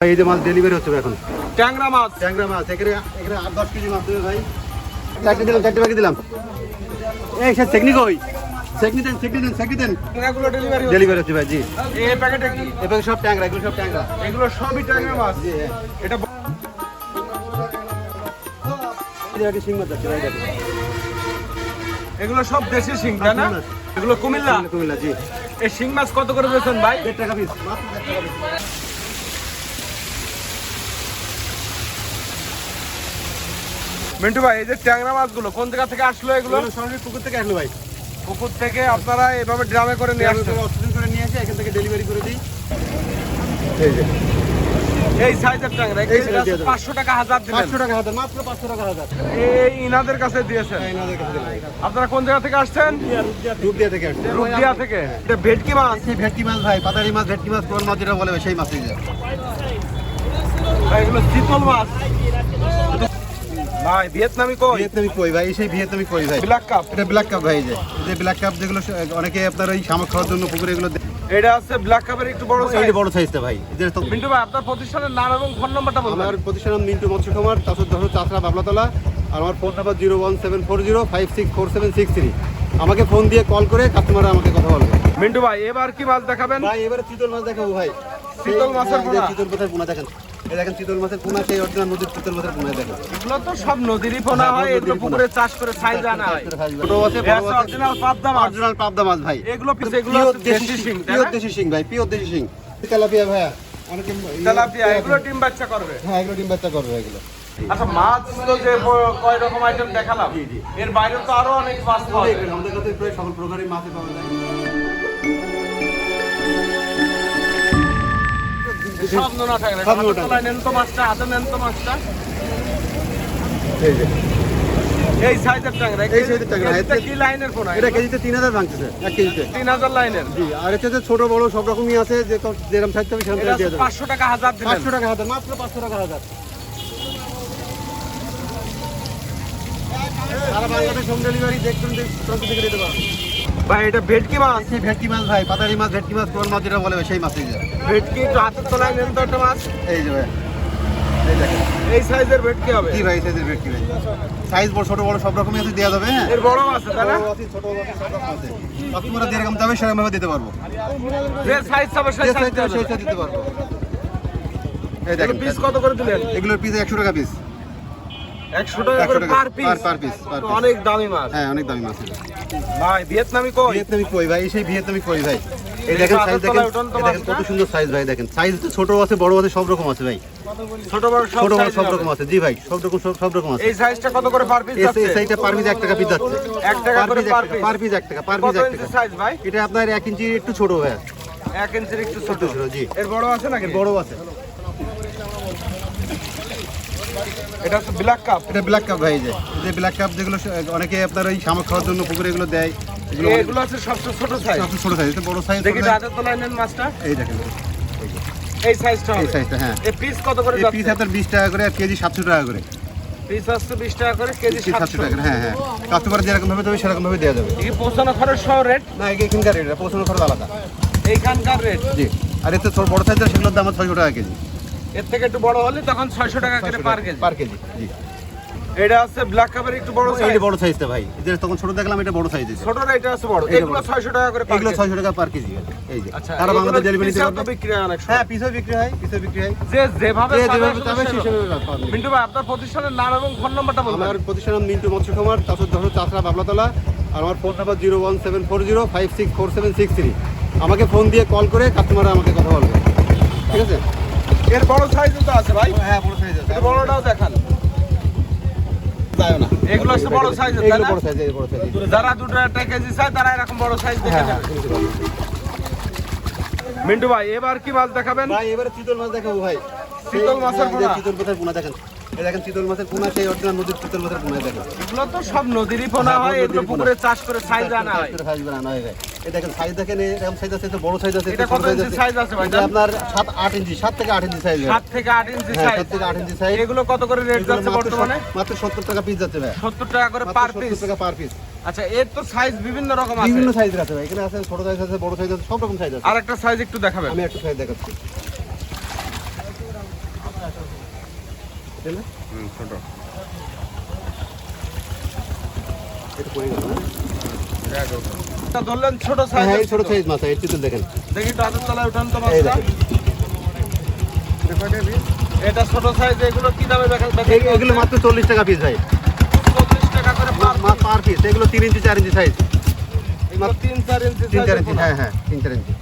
এই যে মাছ ডেলিভারি হচ্ছে এখন। ট্যাংরা মাছ এখানে 8-10 কেজি মাছ দেবে ভাই। চারটে বাকি দিলাম। এই সে টেকনিক হই সেকনি দেন এগুলো ডেলিভারি হচ্ছে ভাই। জি এই প্যাকেটে কি এবং সব ট্যাংরা, এগুলো সব ট্যাংরা। এগুলো সবই ট্যাংরা মাছ। জি এটা এটা শিং মাছ আছে ভাই। দেখুন এগুলো সব দেশি শিং তাই না? এগুলো কুমিল্লা। জি। এই শিং মাছ কত করে বেচেন ভাই? 1.5 টাকা পিস, মাত্র 1.5 টাকা পিস। মিন্টু ভাই এই যে ট্যাংরা মাছগুলো কোন জায়গা থেকে আসলো? এগুলো সরাসরি পুকুর থেকে আসলো ভাই। পুকুর থেকে আপনারা এভাবে ড্রামে করে নিয়ে আসছেন? অক্সিজেন করে নিয়ে এসে এখান থেকে ডেলিভারি করে দিই। এই যে এই সাইজের ট্যাংরা এই সাইজের 500 টাকা হাজার দিলেন। 500 টাকা হাজার, মাত্র 500 টাকা হাজার। এই ইনাদের কাছে দিয়েছেন? এনাদের কাছে দিলাম। আপনারা কোন জায়গা থেকে আসছেন? রূপদিয়া থেকে আসছে। রূপদিয়া থেকে। এটা ভেটকি মাছ? এই ভেটকি মাছ ভাই, পাতারি মাছ, ভেটকি মাছ, কোন মাছ যেটা বলে সেই মাছ এই যে। ভাই এগুলো চিতল মাছ। ভাই ভিয়েতনামি কই? ভিয়েতনামি কই ভাই, সেই ভিয়েতনামি কই ভাই। Black cup? এটা ব্ল্যাক কাপ ভাই। এই যে ব্ল্যাক কাপ যেগুলো অনেকে আপনার ওই শামুক খাওয়ার জন্য পুকুরে এগুলো এটা আছে ব্ল্যাক কাপের একটু বড় সাইজ। এই বড় সাইজটা ভাই। মিন্টু ভাই আপনার প্রতিষ্ঠানের নাম এবং ফোন নাম্বারটা বলুন। আমার প্রতিষ্ঠান মিন্টু মৎস্য খামার, 410 চাষরা বাবলাতলা। আর আমার ফোন নাম্বার 01740564763। আমাকে ফোন দিয়ে কল করে কাস্টমাররা আমাকে কথা বলবে। মিন্টু ভাই এবার কি মাছ দেখাবেন? ভাই এবারে চিতল মাছ দেখাবো ভাই। চিতল মাছের পোনা? চিতল মাছের পোনা দেখেন। এই দেখেন চিতল মাছের পোনা, সেই অরিজিনাল নদীর চিতল মাছের পোনা দেখেন। এগুলো তো সব নদীরই পোনা হয়, এগুলো পুকুরে চাষ করে সাইজ আনা হয়। ছোট আছে, বড় আছে। অরিজিনাল পাবদা মাছ। অরিজিনাল পাবদা মাছ ভাই। এগুলো দেশি শিং, তাই পিওর না? দেশি শিং ভাই, পিওর দেশি শিং। তেলাপিয়া ভাইয়া, অনেকে তেলাপিয়া এগুলো ডিম বাচ্চা করবে। হ্যাঁ, এগুলো ডিম বাচ্চা করবে এগুলো। আচ্ছা মাছ তো যে কয় রকম আইটেম দেখালাম, এর বাইরে তো আরো অনেক মাছ পাওয়া যায়। আমাদের কাছে প্রায় সকল প্রকারের মাছই পাওয়া যায়। সব নোনা থাকে না। সব নোনা থাকে। তলায় নেন তো মাছটা, হাতে নেন তো মাছটা। এই যে এই সাইজের ট্যাংরা। এই সাইজের ট্যাংরা। এটা কি লাইনের পোনা? এটা কেজিতে 3000 ভাঙতেছে, 1 কেজিতে। 3000 লাইনের। জি, আর এতে ছোট বড় সব রকমই আছে, যে যেরকম চাইতে হবে সেরকম এটা দিয়ে দেবে। 500 টাকা হাজার দিবেন। 500 টাকা হাজার, মাত্র 500 টাকা হাজার। সারা বাংলাদেশ হোম ডেলিভারি দেখুন, প্রান্ত থেকে দিতে পারবো। ভাই এটা ভেটকি মাছ? এই ভেটকি মাছ ভাই, পাতারি মাছ, ভেটকি মাছ, কোন মাছ যেটা বলে সেই মাছ এই যে। ভেটকি একটু হাতের তলায় নেন তো একটা মাছ। এই যে ভাই, এই দেখেন। এই সাইজের ভেটকি হবে? কি ভাই সাইজের ভেটকি ভাই, সাইজ বড় ছোট বড় সব রকমই আছে, দেওয়া যাবে। হ্যাঁ, এর বড় আছে তাই না? বড় আছে, ছোট আছে, সব রকম আছে। কাস্টমাররা যেরকম চাবে সেরকম ভাবে দিতে পারবো। যে সাইজ হবে সেই যে সাইজ সাইজ সেই সাইজ দিতে পারবো। এই দেখেন পিস কত করে দিলেন? এগুলোর পিস 100 টাকা পিস। 100 টাকা করে পার পিস? Per piece. অনেক দামি মাছ। হ্যাঁ, অনেক দামি মাছ। ভাই ভিয়েতনামি কই? ভিয়েতনামি কই ভাই, সেই ভিয়েতনামি কই ভাই। এই দেখেন সাইজ, দেখেন কত সুন্দর সাইজ ভাই। দেখেন সাইজ তো ছোট আছে, বড় আছে, সব রকম আছে ভাই। ছোট বড় সব সব রকম আছে। জি ভাই, সব রকম আছে। এই সাইজটা কত করে পার পিস যাচ্ছে? এই সাইজটা পার পিস 1 টাকা পিস যাচ্ছে। 1 টাকা করে পার পিস? পার পিস 1 টাকা, পার পিস কত 1 ইঞ্চি টাকা। সাইজ ভাই? এটা আপনার 1 ইঞ্চি একটু ছোট ভাই। 1 ইঞ্চির একটু ছোট। জি। এর বড় আছে নাকি? বড় আছে। এটা হচ্ছে ব্ল্যাক কাপ? এটা ব্ল্যাক কাপ ভাই। যে ব্ল্যাক কাপ যেগুলো অনেকে আপনার ওই শামুক খাওয়ার জন্য পুকুরে এগুলো দেয়। এগুলো আছে সবচেয়ে ছোট সাইজ। সবচেয়ে ছোট সাইজ, বড় সাইজ দেখি হাতের তলায় নেন মাছটা। এই দেখেন, এই সাইজটা এই হবে? সাইজটা। হ্যাঁ, এই পিস কত করে এই পিস যাচ্ছে? আপনার 20 টাকা করে, আর কেজি 700 টাকা করে। পিস আসছে 20 টাকা করে, কেজি 700 টাকা 700। করে। হ্যাঁ হ্যাঁ, কাস্টমার যেরকম ভাবে দেবে সেরকম ভাবে দেওয়া যাবে। এই পৌঁছানো খরচ সহ রেট? না, এখানকার রেট, পৌঁছানো খরচ আলাদা। এইখানকার রেট? জি। আর এতে বড় সাইজের সেগুলোর দাম 600 টাকা কেজি। এর থেকে একটু বড় হলে তখন 600 টাকা করে পার কেজি? পার কেজি। জি। এটা আছে ব্ল্যাক কাপের একটু বড় সাইজ? এই বড় সাইজটা ভাই, যে তখন ছোট দেখলাম, এটা বড় সাইজ। ছোটটা এটা আছে বড়। এগুলো 600 টাকা করে পার এগুলো কেজি? 600 টাকা পার কেজি। এই যে আচ্ছা, সারা বাংলাদেশ ডেলিভারি দিতে পিসেও তো পারবে। বিক্রি হয় অনেক সময়। হ্যাঁ, পিসও বিক্রি হয়, বিক্রি হয়। যে যেভাবে যে চাবে যেভাবে চাবে সেভাবে। সেই হিসেবে পাবেন। মিন্টু ভাই আপনার প্রতিষ্ঠানের নাম এবং ফোন নাম্বারটা বলুন। আমার প্রতিষ্ঠান মিন্টু মৎস্য খামার, 410 চাষরা বাবলাতলা। আর আমার ফোন নাম্বার 01740564763। আমাকে ফোন দিয়ে কল করে কাস্টমাররা আমাকে কথা বলবে। ঠিক আছে? এর বড় সাইজও তো আছে ভাই? হ্যাঁ, বড় সাইজ আছে। এর বড়টাও দেখান। যায় না, এগুলো হচ্ছে বড় সাইজের, তাই এগুলো না? বড় সাইজ, এই বড় সাইজ। যারা 2 কেজি চায় তারা এরকম বড় সাইজ দেখে হ্যাঁ, নেবে। মিন্টু ভাই এবার কি মাছ দেখাবেন? ভাই এবারে চিতল মাছ দেখাবো ভাই। চিতল মাছের পোনা? চিতল মাছের পোনা দেখেন। এই দেখেন চিতল মাছের পোনা, সেই অরিজিনাল নদীর চিতল মাছের পোনা দেখেন। এগুলো তো সব নদীরই পোনা হয়, এগুলো পুকুরে চাষ করে সাইজ আনা হয়। সাইজ বানানো হয় ভাই। এই দেখেন সাইজ দেখেন, এরকম সাইজ আছে, তো বড় সাইজ আছে, এটা কত ইঞ্চি সাইজ আছে ভাই? এটা আপনার 7-8 ইঞ্চি, 7 থেকে 8 ইঞ্চি সাইজ। 7 থেকে 8 ইঞ্চি হ্যাঁ, সাইজ। 7 থেকে 8 ইঞ্চি সাইজ। এগুলো কত করে রেট যাচ্ছে বর্তমানে? মাত্র 70 টাকা পিস যাচ্ছে ভাই। 70 টাকা করে পার পিস? 70 টাকা পার পিস। আচ্ছা, এর তো সাইজ বিভিন্ন রকম আছে। বিভিন্ন সাইজের আছে ভাই, এখানে আছে ছোট সাইজ আছে, বড় সাইজ আছে, সব রকম সাইজ আছে। আরেকটা সাইজ একটু দেখাবেন? আমি একটা সাইজ দেখাচ্ছি। তাই না? ছোট এটা পড়ে গেল না? এটা ধরলেন ছোট হ্যাঁ সাইজ এই ছোট সাইজ মাছ এই চিতল দেখেন দেখি তো হাতের তলায় উঠান তো এই মাছটা দেখেন এটা ছোট সাইজ এগুলো কি দামে এগুলো মাত্র 40 টাকা পিস ভাই 40 টাকা করে মাছ পার পিস এগুলো 3 ইঞ্চি 4 ইঞ্চি সাইজ এগুলো 3-4 ইঞ্চি 3-4 ইঞ্চি হ্যাঁ হ্যাঁ 3-4 ইঞ্চি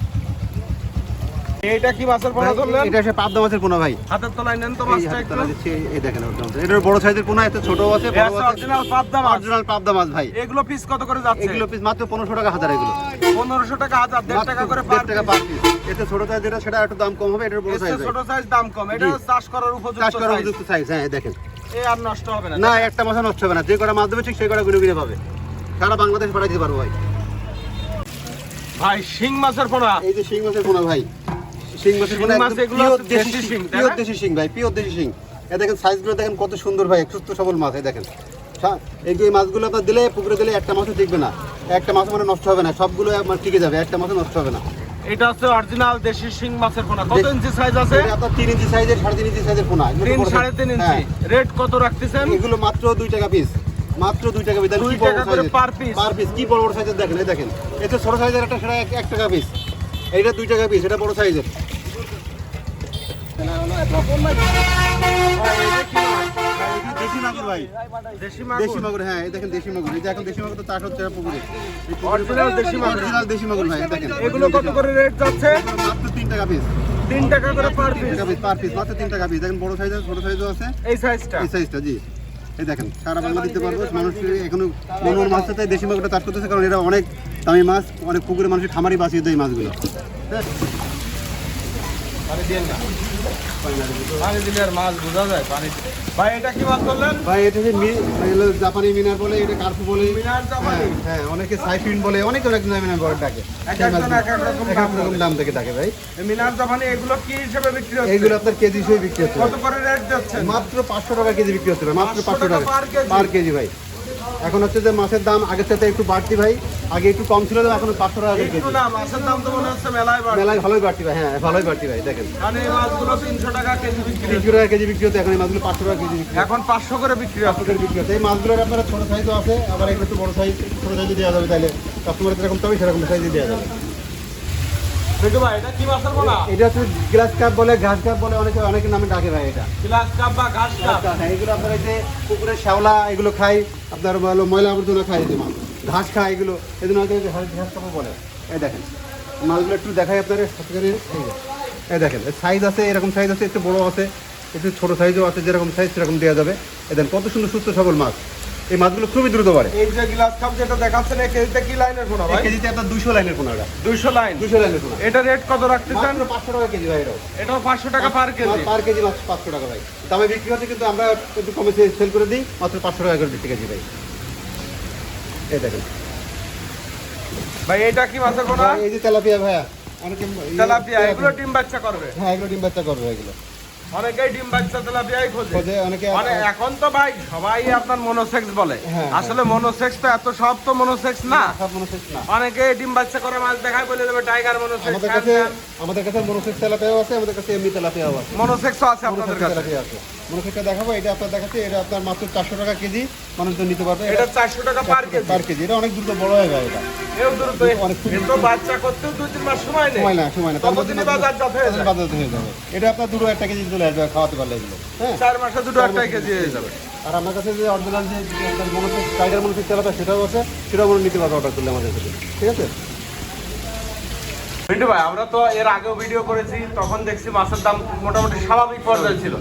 এইটা কি মাছের পোনা ধরলেন এটা হচ্ছে পাবদা মাছের পোনা ভাই হাতের তলায় নেন তো এই মাছটা হাতে একটু তোলা দিচ্ছি, এই দেখেন এটার বড় সাইজের পোনা এত ছোট আছে বড় আছে অরিজিনাল পাবদা মাছ অরিজিনাল পাবদা মাছ ভাই এগুলো পিস কত করে যাচ্ছে এগুলো পিস মাত্র 1500 টাকা হাজার এগুলো 1500 টাকা হাজার 1.5 টাকা করে 1.5 টাকা পার পিস এতে ছোট সাইজ যেটা সেটা একটু দাম কম হবে এটার বড় সাইজ ছোট সাইজ দাম কম এটা জি। চাষ করার উপযুক্ত চাষ করার সাইজ উপযুক্ত সাইজ হ্যাঁ এই দেখেন এ আর নষ্ট হবে না না একটা মাছ নষ্ট হবে না যে কটা মাছ দেবে ঠিক সেই কটা গুলো গুলো পাবে সারা বাংলাদেশ পাঠাই দিতে পারবো ভাই ভাই শিং মাছের পোনা এই যে শিং মাছের পোনা ভাই শিং মাছের পোনা শিং মাছ একদম এগুলো pure দেশি শিং, তাই না? পিওর দেশি শিং ভাই পিওর দেশি শিং এই দেখেন সাইজগুলো দেখেন কত সুন্দর ভাই সুস্থ সবল মাছ এই দেখেন এই যে মাছগুলো আপনার দিলে পুকুরে দিলে একটা মাছও টিকবে না একটা মাছ মানে নষ্ট হবে না সবগুলো মানে টিকে যাবে একটা মাছও নষ্ট হবে না এটা হচ্ছে অরিজিনাল দেশি শিং মাছের পোনা কত ইঞ্চি সাইজ আছে এটা আপনার 3 ইঞ্চি সাইজের 3.5 ইঞ্চি সাইজের পোনা এগুলো 3 বড় size। 3.5 ইঞ্চি হ্যাঁ, রেট কত রাখতেছেন এগুলো মাত্র 2 টাকা পিস মাত্র 2 টাকা পিস 2 টাকা করে per piece? পার পিস কি বড় বড় সাইজের দেখেন এই দেখেন এটা ছোট সাইজের একটা সেটা 1 টাকা পিস এইটা 2 টাকা পিস এটা বড় সাইজের দেশি মাগুর ভাই দেশি দেশি মাগুর মাগুর হ্যাঁ এই দেখেন দেশি মাগুর এই যে এখন দেশি মাগুর তো চাষ হচ্ছে না পুকুরে অরিজিনাল দেশি মাগুর অরিজিনাল দেশি মাগুর ভাই এই দেখেন এগুলো কত করে রেট যাচ্ছে মাত্র 3 টাকা পিস 3 টাকা করে পার পিস পার পিস মাত্র 3 টাকা পিস দেখেন বড় সাইজের ছোট সাইজও আছে এই সাইজটা এই সাইজটা জি এই দেখেন সারা বাংলা দিতে পারবো মানুষ এখনো মনোর মাছটা তাই দেশি মাছটা চাষ করতেছে কারণ এটা অনেক দামি মাছ অনেক পুকুরে মানুষের খামারি বাঁচিয়ে দেয় এই মাছগুলো হ্যাঁ পানি দেন না পানি দিলে আর মাছ বোঝা যায় পানি ভাই এটা কি মাছ বললেন ভাই এটা যে এগুলো জাপানি মিনার বলে এটা কার্পু বলে মিনার জাপানি? হ্যাঁ অনেকে সাইফিন বলে অনেক অনেক নামে নামে বলে ডাকে এক একজন এক এক রকম এক দাম এক রকম দাম থেকে ডাকে ভাই এই মিনার জাপানি এগুলো কি হিসেবে বিক্রি হচ্ছে এইগুলো আপনার কেজি হিসেবে বিক্রি হচ্ছে কত করে রেট যাচ্ছে মাত্র 500 টাকা কেজি বিক্রি হচ্ছে ভাই মাত্র 500 টাকা per কেজি? পার কেজি ভাই এখন হচ্ছে যে মাছের দাম আগের সাথে একটু বাড়তি ভাই আগে একটু কম ছিল এখন 500 টাকা কেজি একটু না মাছের দাম তো মনে হচ্ছে মেলায় বাড়ছে মেলায় ভালোই বাড়তি ভাই হ্যাঁ ভালোই বাড়তি ভাই দেখেন মানে এই মাছগুলো 300 টাকা কেজি বিক্রি 300 টাকা কেজি বিক্রি হচ্ছে এখন এই মাছগুলো 500 টাকা কেজি বিক্রি হচ্ছে এখন 500 করে বিক্রি হচ্ছে আপনাদের বিক্রি হচ্ছে এই মাছগুলোর আপনারা ছোট সাইজও আছে আবার একটু বড় সাইজ ছোট সাইজে দেওয়া যাবে তাহলে কাস্টমারের যেরকম চাবে সেরকম সাইজে দেওয়া যাবে দেখো ভাই এটা কি মাছের পোনা এটা হচ্ছে গ্লাস কাপ বলে ঘাস কাপ বলে অনেকে অনেকের নামে ডাকে ভাই এটা গ্লাস কাপ বা ঘাস কাপ হ্যাঁ এগুলো আপনার এই যে পুকুরের শ্যাওলা এগুলো খাই আপনার হলো ময়লা আবর্জনা খায় এই যে মাছ ঘাস খায় এগুলো এই জন্য হয়তো ঘাস কাপও বলে এই দেখেন মাছগুলো একটু দেখাই আপনার সত্যিকারের এই দেখেন সাইজ আছে এরকম সাইজ আছে একটু বড় আছে একটু ছোট সাইজও আছে যেরকম সাইজ সেরকম দেওয়া যাবে এই দেখেন কত সুন্দর সুস্থ সবল মাছ এই মাছগুলো খুবই দ্রুত বাড়ে এই যে গ্লাস কাপ যেটা দেখাচ্ছেন এই কেজিতে কি লাইনের পোনা এক ভাই কেজিতে আপনার 200 লাইনের পোনাটা 200 লাইন 200 লাইনের পোনা এটা রেট কত রাখতেছেন মাত্র 500 টাকা কেজি ভাই এটাও এটাও 500 টাকা পার কেজি পার কেজি মাত্র 500 টাকা ভাই দামে বিক্রি হচ্ছে কিন্তু আমরা একটু কমে সেল করে দিই মাত্র 500 টাকা করে দিচ্ছি কেজি ভাই এই দেখেন ভাই এটা কি মাছের পোনা ভাই, এই যে তেলাপিয়া ভাইয়া অনেকে তেলাপিয়া এগুলো ডিম বাচ্চা করবে হ্যাঁ এগুলো ডিম বাচ্চা করবে এগুলো অনেকেই ডিম বাচ্চা তেলাপিয়াই খোঁজে খোঁজে অনেকে মানে এখন তো ভাই সবাই আপনার মনোসেক্স বলে হ্যাঁ, আসলে মনোসেক্স তো এত সব তো মনোসেক্স না সব মনে হচ্ছে না অনেকে ডিম বাচ্চা করে মাছ দেখায় বলে দেবে টাইগার মনোসেক্স আমাদের কাছে মনোসেক্স তেলাপিয়াও আছে আমাদের কাছে এমনি তেলাপিয়াও আছে মনোসেক্স আছে আপনাদের মনোসেক্স কাছে তেলাপিয়া আছে মনোসেক্সটা দেখাবো এটা আপনার দেখাচ্ছি এটা আপনার মাত্র 400 টাকা কেজি মানুষ তো নিতে পারবে এটা 400 টাকা পার কেজি পার কেজি এটা অনেক দ্রুত বড় হয়ে যায় এটা এও দ্রুত অনেক খুব এত বাচ্চা করতেও 2-3 মাস সময় নেই সময় না তার মধ্যে ততদিনই বাজারজাত হয়ে যায়। বাজারজাত হয়ে যাবে এটা আপনার দুটো একটা কেজি চলে আসবে খাওয়াতে পারলে এগুলো হ্যাঁ 4 মাসে দুটো একটাই কেজি হয়ে যাবে আর আমার কাছে যে অরিজিনাল যে মনোসেক্স টাইগার মনোসেক্স তেলাপিয়া সেটাও আছে সেটাও মনে নিতে পারবে অর্ডার করলে আমাদের কাছে ঠিক আছে মিন্টু ভাই আমরা তো এর আগেও ভিডিও করেছি তখন দেখছি মাছের দাম মোটামুটি স্বাভাবিক পর্যায়ে ছিল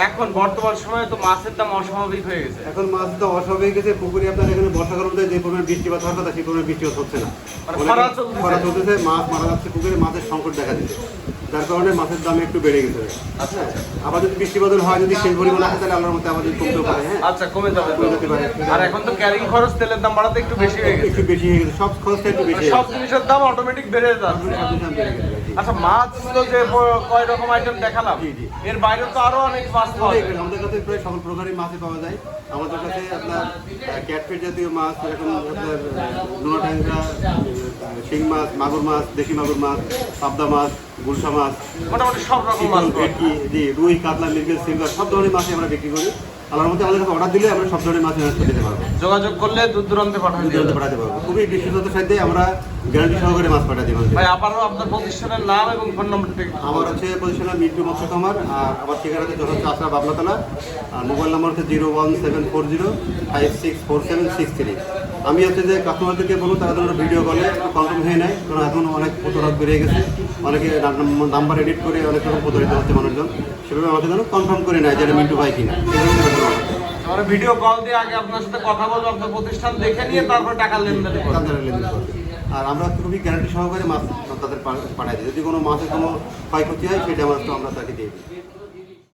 এখন বর্তমান সময়ে তো মাছের দাম অস্বাভাবিক হয়ে গেছে এখন মাছ তো অস্বাভাবিক গেছে পুকুরে আপনার এখানে বর্ষাকাল অনুযায়ী যে পরিমাণ বৃষ্টিপাত হওয়ার কথা সেই পরিমাণ বৃষ্টিপাত হচ্ছে না মানে খরা চলতেছে। খরা চলতেছে মাছ মারা যাচ্ছে পুকুরে মাছের সংকট দেখা দিচ্ছে যার কারণে মাছের দাম একটু বেড়ে গেছে আচ্ছা আচ্ছা আবার যদি বৃষ্টিপাত হয় যদি সেই পরিমাণ আসে তাহলে আল্লাহর মধ্যে আমাদের কমতেও পারে হ্যাঁ আচ্ছা কমে যাবে কমে যেতে পারে। আর এখন তো ক্যারিং খরচ তেলের দাম বাড়াতে একটু বেশি হয়ে গেছে একটু বেশি হয়ে গেছে সব খরচটা একটু বেশি হয়ে সব জিনিসের দাম অটোমেটিক বেড়ে যাচ্ছে গেছে সব কিছু দাম বেড়ে গেছে। আচ্ছা, মাছ তো যে কয় রকম আইটেম দেখালাম, জি, জি। এর বাইরেও তো আরো অনেক মাছ পাওয়া অনেক, যায়। আমাদের কাছে প্রায় সকল প্রকারই মাছই পাওয়া যায়। আমাদের কাছে আপনার ক্যাটফিট জাতীয় মাছ, এরকম আপনার নোনা ট্যাংরা, শিং মাছ, মাগুর মাছ, দেশি মাগুর মাছ, পাবদা মাছ, গুলশা মাছ, মোটামুটি সব রকম মাছ চিতল, পাওয়া যায়। ভেটকি, জি, রুই, কাতলা, মৃগেল, সিলভার সব ধরনের মাছই আমরা বিক্রি করি। আল্লাহর মধ্যে আমাদের কাছে অর্ডার দিলে আমরা সব ধরনের মাছ ম্যানেজ করে দিতে পারবো, যোগাযোগ করলে দূর দূরান্তে পাঠানো দূর দূরান্তে পাঠাতে পারবো। খুবই বিশ্বস্ততার সাথে আমরা গ্যারান্টি সহকারে মাছ পাঠাতে পারবো। ভাই, আবারও আপনার প্রতিষ্ঠানের নাম এবং ফোন নম্বরটা একটু আমার বলুন। হচ্ছে পজিশনাল মিন্টু মৎস্য খামার, আর আমার ঠিকানা হচ্ছে যশোর চাষরা বাবলাতলা, আর মোবাইল নাম্বার হচ্ছে 01740564763। আমি হচ্ছে যে কাস্টমারদেরকে বলুন তারা যেন ভিডিও কলে কনফার্ম হয়ে নেয়, কারণ এখন অনেক প্রতারক বেড়ে গেছে, অনেকে নাম্বার এডিট করে অনেক রকম প্রতারিত হচ্ছে মানুষজন, সেভাবে আমাকে যেন কনফার্ম করে নেয় যে এটা মিন্টু ভাই কিনা। আমরা ভিডিও কল দিয়ে আগে আপনার সাথে কথা বলবো, আপনার প্রতিষ্ঠান দেখে নিয়ে তারপর টাকা লেনদেন করবো। তাদের লেনদেন করবে। আর আমরা খুবই গ্যারান্টি সহকারে মাছ তাদের পাঠাই দিই, যদি কোনো মাছের কোনো ক্ষয়ক্ষতি হয় সেটা আমরা তাকে দিয়ে দিই।